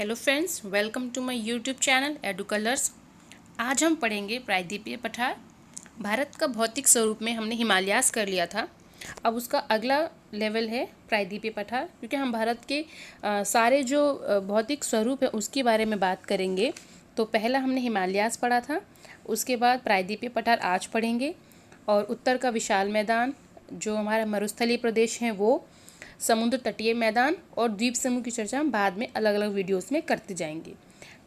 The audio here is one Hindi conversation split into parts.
Hello friends, welcome to my YouTube channel Edu Colours. आज हम पढ़ेंगे प्रायद्वीपीय पठार। भारत का भौतिक स्वरूप में हमने हिमालयास कर लिया था। अब उसका अगला लेवल है प्रायद्वीपीय पठार, क्योंकि हम भारत के सारे जो भौतिक स्वरूप है उसके बारे में बात करेंगे। तो पहला हमने हिमालयास पढ़ा था, उसके बाद प्रायद्वीपीय पठार आज पढ़ेंगे। और उत्तर का विशाल मैदान, जो हमारा मरुस्थलीय प्रदेश है, वो समुद्र तटीय मैदान और द्वीप समूह की चर्चा हम बाद में अलग अलग वीडियोस में करते जाएंगे।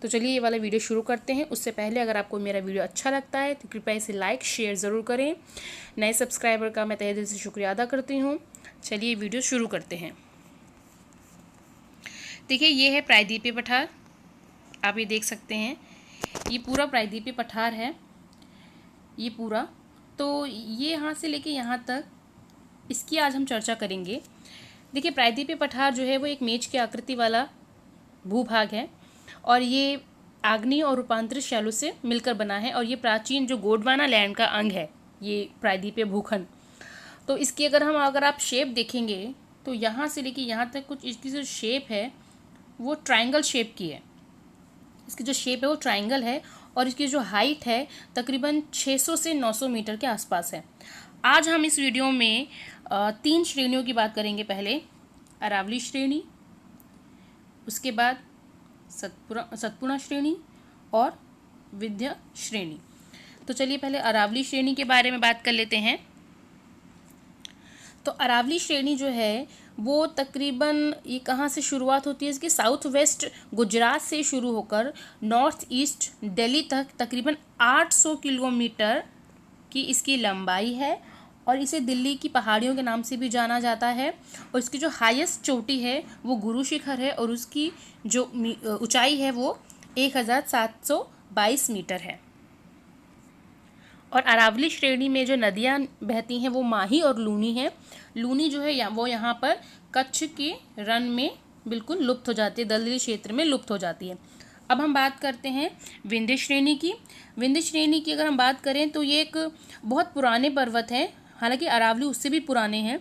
तो चलिए ये वाला वीडियो शुरू करते हैं। उससे पहले अगर आपको मेरा वीडियो अच्छा लगता है तो कृपया इसे लाइक शेयर ज़रूर करें। नए सब्सक्राइबर का मैं तहे दिल से शुक्रिया अदा करती हूँ। चलिए वीडियो शुरू करते हैं। देखिए, ये है प्रायद्वीपीय पठार। आप ये देख सकते हैं, ये पूरा प्रायद्वीपीय पठार है, ये पूरा। तो ये यहाँ से लेके यहाँ तक इसकी आज हम चर्चा करेंगे। देखिए, प्रायद्वीपीय पठार जो है वो एक मेज की आकृति वाला भूभाग है और ये आग्नेय और रूपांतरित शैलों से मिलकर बना है। और ये प्राचीन जो गोंडवाना लैंड का अंग है, ये प्रायद्वीपीय भूखंड। तो इसकी अगर आप शेप देखेंगे तो यहाँ से लेके यहाँ तक कुछ इसकी जो शेप है वो ट्रायंगल शेप की है। इसकी जो शेप है वो ट्रायंगल है और इसकी जो हाइट है तकरीबन 600 से 900 मीटर के आसपास है। आज हम इस वीडियो में 3 श्रेणियों की बात करेंगे। पहले अरावली श्रेणी, उसके बाद सतपुड़ा श्रेणी और विंध्य श्रेणी। तो चलिए पहले अरावली श्रेणी के बारे में बात कर लेते हैं। तो अरावली श्रेणी जो है वो तकरीबन, ये कहाँ से शुरुआत होती है इसकी, साउथ वेस्ट गुजरात से शुरू होकर नॉर्थ ईस्ट दिल्ली तक तकरीबन 800 किलोमीटर की इसकी लंबाई है। और इसे दिल्ली की पहाड़ियों के नाम से भी जाना जाता है। और इसकी जो हाईएस्ट चोटी है वो गुरु शिखर है और उसकी जो ऊंचाई है वो 1722 मीटर है। और अरावली श्रेणी में जो नदियाँ बहती हैं वो माही और लूनी है। लूनी जो है वो यहाँ पर कच्छ के रण में बिल्कुल लुप्त हो जाती है, दलदली क्षेत्र में लुप्त हो जाती है। अब हम बात करते हैं विंध्य श्रेणी की। विंध्य श्रेणी की अगर हम बात करें तो ये एक बहुत पुराने पर्वत है, हालांकि अरावली उससे भी पुराने हैं।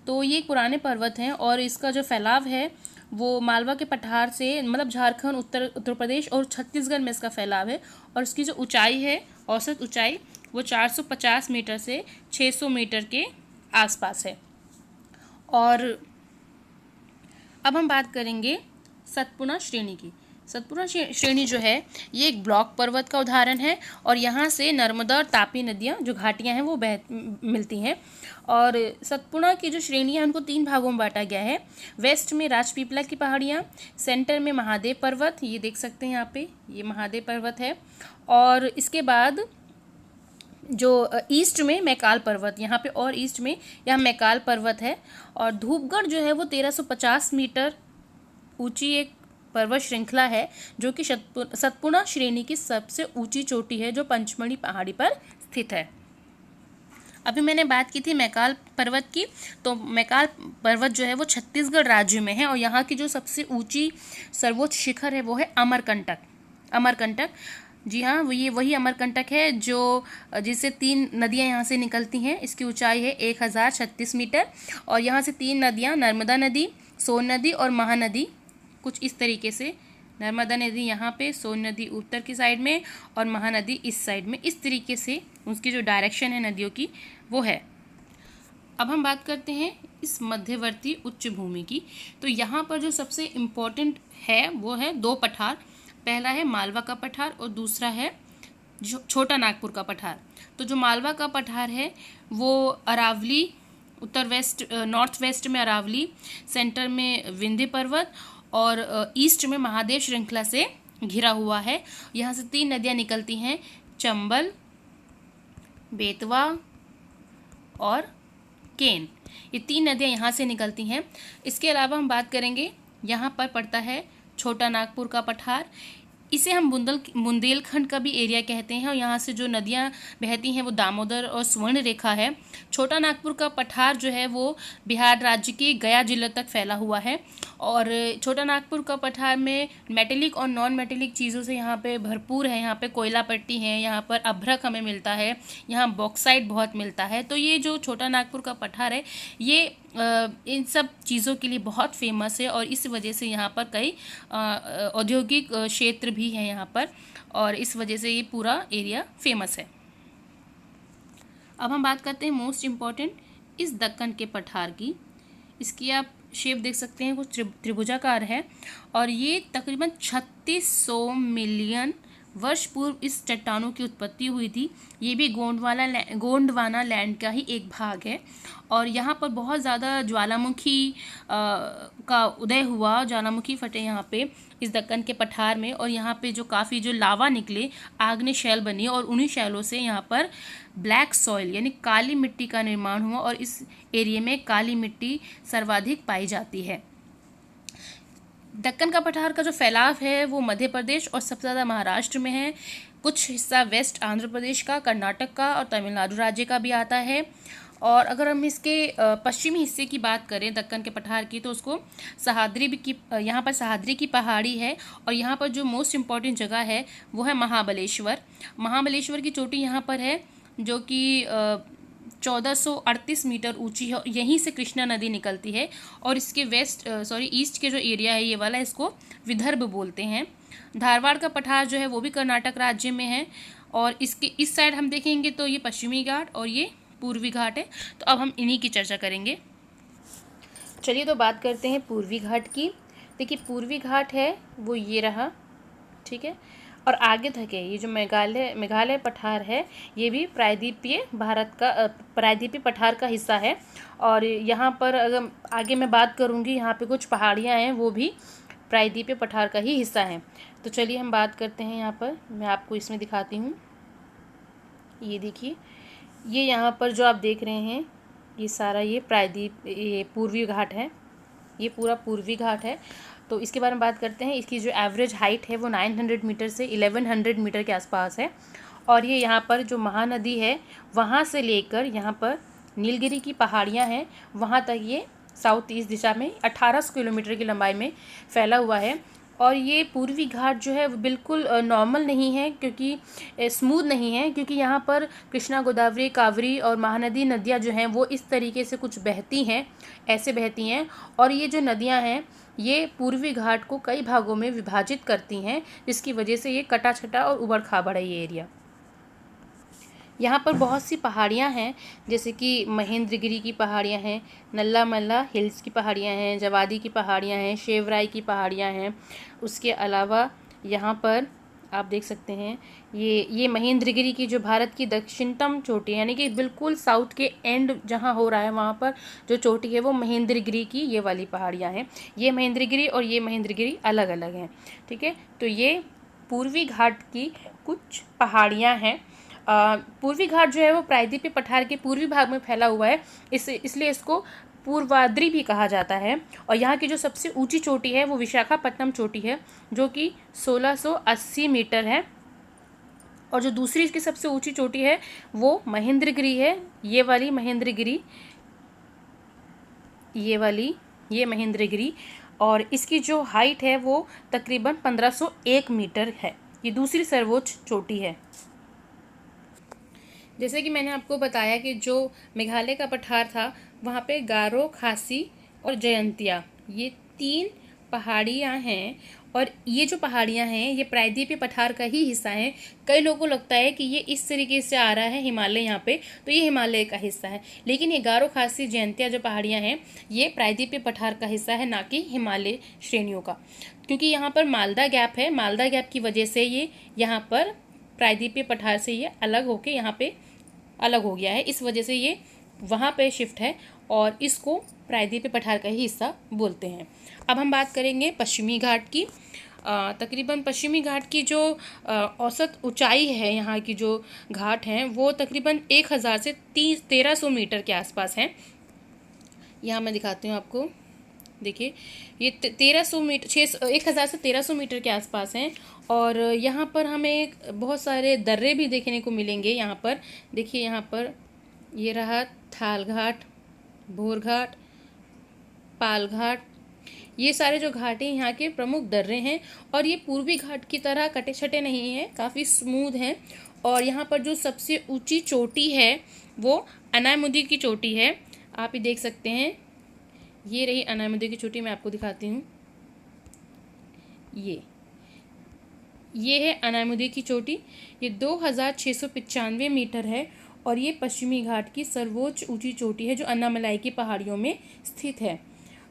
तो ये एक पुराने पर्वत हैं और इसका जो फैलाव है वो मालवा के पठार से, मतलब झारखंड, उत्तर प्रदेश और छत्तीसगढ़ में इसका फैलाव है। और इसकी जो ऊंचाई है, औसत ऊंचाई, वो 450 मीटर से 600 मीटर के आसपास है। और अब हम बात करेंगे सतपुड़ा श्रेणी की। सतपुड़ा श्रेणी जो है ये एक ब्लॉक पर्वत का उदाहरण है और यहाँ से नर्मदा और तापी नदियाँ, जो घाटियाँ हैं, वो मिलती हैं। और सतपुड़ा की जो श्रेणी है उनको 3 भागों में बांटा गया है। वेस्ट में राजपीपला की पहाड़ियाँ, सेंटर में महादेव पर्वत, ये देख सकते हैं यहाँ पे, ये महादेव पर्वत है। और इसके बाद जो ईस्ट में मैकाल पर्वत, यहाँ पे और ईस्ट में यहाँ मैकाल पर्वत है। और धूपगढ़ जो है वो 1350 मीटर ऊंची एक पर्वत श्रृंखला है, जो कि सतपुड़ा श्रेणी की सबसे ऊंची चोटी है, जो पंचमढ़ी पहाड़ी पर स्थित है। अभी मैंने बात की थी मैकाल पर्वत की। तो मैकाल पर्वत जो है वो छत्तीसगढ़ राज्य में है और यहाँ की जो सबसे ऊंची सर्वोच्च शिखर है वो है अमरकंटक। अमरकंटक, जी हाँ, ये वही अमरकंटक है जो जिससे 3 नदियाँ यहाँ से निकलती हैं। इसकी ऊंचाई है 1036 मीटर। और यहाँ से 3 नदियाँ, नर्मदा नदी, सोन नदी और महानदी, कुछ इस तरीके से, नर्मदा नदी यहाँ पे, सोन नदी उत्तर की साइड में और महानदी इस साइड में, इस तरीके से उसकी जो डायरेक्शन है नदियों की वो है। अब हम बात करते हैं इस मध्यवर्ती उच्च भूमि की। तो यहाँ पर जो सबसे इम्पोर्टेंट है वो है 2 पठार। पहला है मालवा का पठार और दूसरा है छोटा नागपुर का पठार। तो जो मालवा का पठार है वो अरावली, नॉर्थ वेस्ट में अरावली, सेंटर में विंध्य पर्वत और ईस्ट में महादेव श्रृंखला से घिरा हुआ है। यहाँ से 3 नदियाँ निकलती हैं, चंबल, बेतवा और केन। ये 3 नदियाँ यहाँ से निकलती हैं। इसके अलावा हम बात करेंगे, यहाँ पर पड़ता है छोटा नागपुर का पठार। इसे हम बुंदेलखंड का भी एरिया कहते हैं। और यहाँ से जो नदियाँ बहती हैं वो दामोदर और स्वर्ण रेखा है। छोटा नागपुर का पठार जो है वो बिहार राज्य के गया जिला तक फैला हुआ है। और छोटा नागपुर का पठार में मेटेलिक और नॉन मेटेलिक चीज़ों से यहाँ पे भरपूर है। यहाँ पे कोयला पट्टी है, यहाँ पर अभ्रक हमें मिलता है, यहाँ बॉक्साइट बहुत मिलता है। तो ये जो छोटा नागपुर का पठार है ये इन सब चीज़ों के लिए बहुत फेमस है और इस वजह से यहाँ पर कई औद्योगिक क्षेत्र भी हैं यहाँ पर, और इस वजह से ये पूरा एरिया फेमस है। अब हम बात करते हैं मोस्ट इम्पॉर्टेंट इस दक्कन के पठार की। इसकी आप शेप देख सकते हैं, कुछ त्रिभुजाकार है और ये तकरीबन 3600 मिलियन वर्ष पूर्व इस चट्टानों की उत्पत्ति हुई थी। ये भी गोंडवाना लैंड का ही एक भाग है और यहाँ पर बहुत ज़्यादा ज्वालामुखी का उदय हुआ, ज्वालामुखी फटे यहाँ पे इस दक्कन के पठार में, और यहाँ पे जो काफ़ी जो लावा निकले, आग्नेय शैल बनी और उन्हीं शैलों से यहाँ पर ब्लैक सॉइल यानी काली मिट्टी का निर्माण हुआ और इस एरिया में काली मिट्टी सर्वाधिक पाई जाती है। दक्कन का पठार का जो फैलाव है वो मध्य प्रदेश और सबसे ज़्यादा महाराष्ट्र में है। कुछ हिस्सा वेस्ट आंध्र प्रदेश का, कर्नाटक का और तमिलनाडु राज्य का भी आता है। और अगर हम इसके पश्चिमी हिस्से की बात करें दक्कन के पठार की, तो उसको सह्याद्री की, यहाँ पर सह्याद्री की पहाड़ी है और यहाँ पर जो मोस्ट इम्पॉर्टेंट जगह है वो है महाबलेश्वर। महाबलेश्वर की चोटी यहाँ पर है जो कि 1438 मीटर ऊंची है। यहीं से कृष्णा नदी निकलती है और इसके ईस्ट के जो एरिया है ये वाला, इसको विदर्भ बोलते हैं। धारवाड़ का पठार जो है वो भी कर्नाटक राज्य में है और इसके इस साइड हम देखेंगे तो ये पश्चिमी घाट और ये पूर्वी घाट है। तो अब हम इन्हीं की चर्चा करेंगे। चलिए तो बात करते हैं पूर्वी घाट की। देखिए पूर्वी घाट है वो ये रहा, ठीक है, और आगे तक है ये जो मेघालय पठार है, ये भी प्रायद्वीपीय भारत का प्रायद्वीपीय पठार का हिस्सा है। और यहाँ पर अगर आगे मैं बात करूँगी, यहाँ पे कुछ पहाड़ियाँ हैं वो भी प्रायद्वीपीय पठार का ही हिस्सा हैं। तो चलिए हम बात करते हैं। यहाँ पर मैं आपको इसमें दिखाती हूँ। ये देखिए, ये यहाँ पर जो आप देख रहे हैं ये सारा ये पूर्वी घाट है, ये पूरा पूर्वी घाट है। तो इसके बारे में बात करते हैं। इसकी जो एवरेज हाइट है वो 900 मीटर से 1100 मीटर के आसपास है और ये यहाँ पर जो महानदी है वहाँ से लेकर यहाँ पर नीलगिरी की पहाड़ियाँ हैं वहाँ तक ये साउथ ईस्ट दिशा में 1800 किलोमीटर की लंबाई में फैला हुआ है। और ये पूर्वी घाट जो है वो बिल्कुल नॉर्मल नहीं है, क्योंकि स्मूथ नहीं है, क्योंकि यहाँ पर कृष्णा, गोदावरी, कावेरी और महानदी नदियाँ जो हैं वो इस तरीके से कुछ बहती हैं, ऐसे बहती हैं। और ये जो नदियाँ हैं ये पूर्वी घाट को कई भागों में विभाजित करती हैं, जिसकी वजह से ये कटा छटा और उबड़ खाबड़ है ये एरिया। यहाँ पर बहुत सी पहाड़ियाँ हैं, जैसे कि महेंद्रगिरी की पहाड़ियाँ हैं, नल्ला मल्ला हिल्स की पहाड़ियाँ हैं, जवादी की पहाड़ियाँ हैं, शेवराई की पहाड़ियाँ हैं। उसके अलावा यहाँ पर आप देख सकते हैं ये महेंद्रगिरी की जो भारत की दक्षिणतम चोटी है, यानी कि बिल्कुल साउथ के एंड जहाँ हो रहा है वहाँ पर जो चोटी है वो महेंद्रगिरी की ये वाली पहाड़ियाँ हैं। ये महेंद्रगिरी और ये महेंद्रगिरी अलग अलग हैं, ठीक है। तो ये पूर्वी घाट की कुछ पहाड़ियाँ हैं। पूर्वी घाट जो है वो प्रायद्वीपीय पठार के पूर्वी भाग में फैला हुआ है, इसलिए इसको पूर्वाद्री भी कहा जाता है। और यहाँ की जो सबसे ऊंची चोटी है वो विशाखापट्टनम चोटी है जो कि 1680 मीटर है। और जो दूसरी इसकी सबसे ऊंची चोटी है वो महेंद्रगिरी है, ये वाली महेंद्रगिरी, ये महेंद्रगिरी। और इसकी जो हाइट है वो तकरीबन 1501 मीटर है। ये दूसरी सर्वोच्च चोटी है। जैसे कि मैंने आपको बताया कि जो मेघालय का पठार था वहाँ पे गारो, खासी और जयंतिया ये 3 पहाड़ियाँ हैं। और ये जो पहाड़ियाँ हैं ये प्रायद्वीपीय पठार का ही हिस्सा है। कई लोगों को लगता है कि ये इस तरीके से आ रहा है हिमालय यहाँ पे, तो ये हिमालय का हिस्सा है, लेकिन ये गारो, खासी, जयंतिया जो पहाड़ियाँ हैं ये प्रायद्वीपीय पठार का हिस्सा है, ना कि हिमालय श्रेणियों का। क्योंकि यहाँ पर मालदा गैप है, मालदा गैप की वजह से ये यहाँ पर प्रायद्वीपीय पठार से ये अलग होके यहाँ पे अलग हो गया है, इस वजह से ये वहाँ पे शिफ्ट है और इसको प्रायद्वीपीय पठार का ही हिस्सा बोलते हैं। अब हम बात करेंगे पश्चिमी घाट की। तकरीबन पश्चिमी घाट की जो औसत ऊंचाई है, यहाँ की जो घाट हैं वो तकरीबन 1000 से 1300 मीटर के आसपास हैं। यहाँ मैं दिखाती हूँ आपको, देखिए ये 1300 मीटर 1000 से 1300 मीटर के आसपास हैं। और यहाँ पर हमें बहुत सारे दर्रे भी देखने को मिलेंगे। यहाँ पर देखिए, यहाँ पर ये रहा थाल घाट, भोर घाट, पाल घाट, ये सारे जो घाट हैं यहाँ के प्रमुख दर्रे हैं। और ये पूर्वी घाट की तरह कटे छटे नहीं हैं, काफ़ी स्मूथ हैं। और यहाँ पर जो सबसे ऊंची चोटी है वो अनायमुदी की चोटी है, आप ही देख सकते हैं, ये रही अनामिका की चोटी, मैं आपको दिखाती हूँ। ये है अनामिका की चोटी। ये 2695 मीटर है और ये पश्चिमी घाट की सर्वोच्च ऊंची चोटी है जो अन्नामलाई की पहाड़ियों में स्थित है।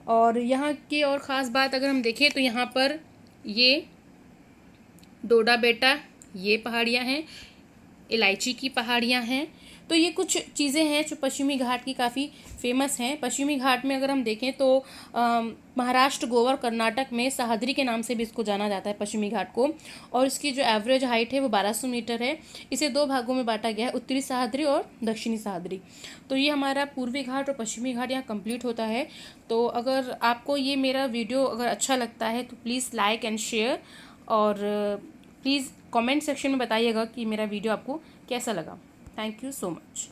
और यहाँ की और ख़ास बात अगर हम देखें तो यहाँ पर ये डोडा बेटा, ये पहाड़ियाँ हैं, इलायची की पहाड़ियाँ हैं। तो ये कुछ चीज़ें हैं जो पश्चिमी घाट की काफ़ी फेमस हैं। पश्चिमी घाट में अगर हम देखें तो महाराष्ट्र, गोवा और कर्नाटक में सह्याद्री के नाम से भी इसको जाना जाता है पश्चिमी घाट को। और इसकी जो एवरेज हाइट है वो 1200 मीटर है। इसे 2 भागों में बांटा गया है, उत्तरी सह्याद्री और दक्षिणी सह्याद्री। तो ये हमारा पूर्वी घाट और पश्चिमी घाट यहाँ कंप्लीट होता है। तो अगर आपको ये मेरा वीडियो अगर अच्छा लगता है तो प्लीज़ लाइक एंड शेयर, और प्लीज़ कमेंट सेक्शन में बताइएगा कि मेरा वीडियो आपको कैसा लगा। Thank you so much.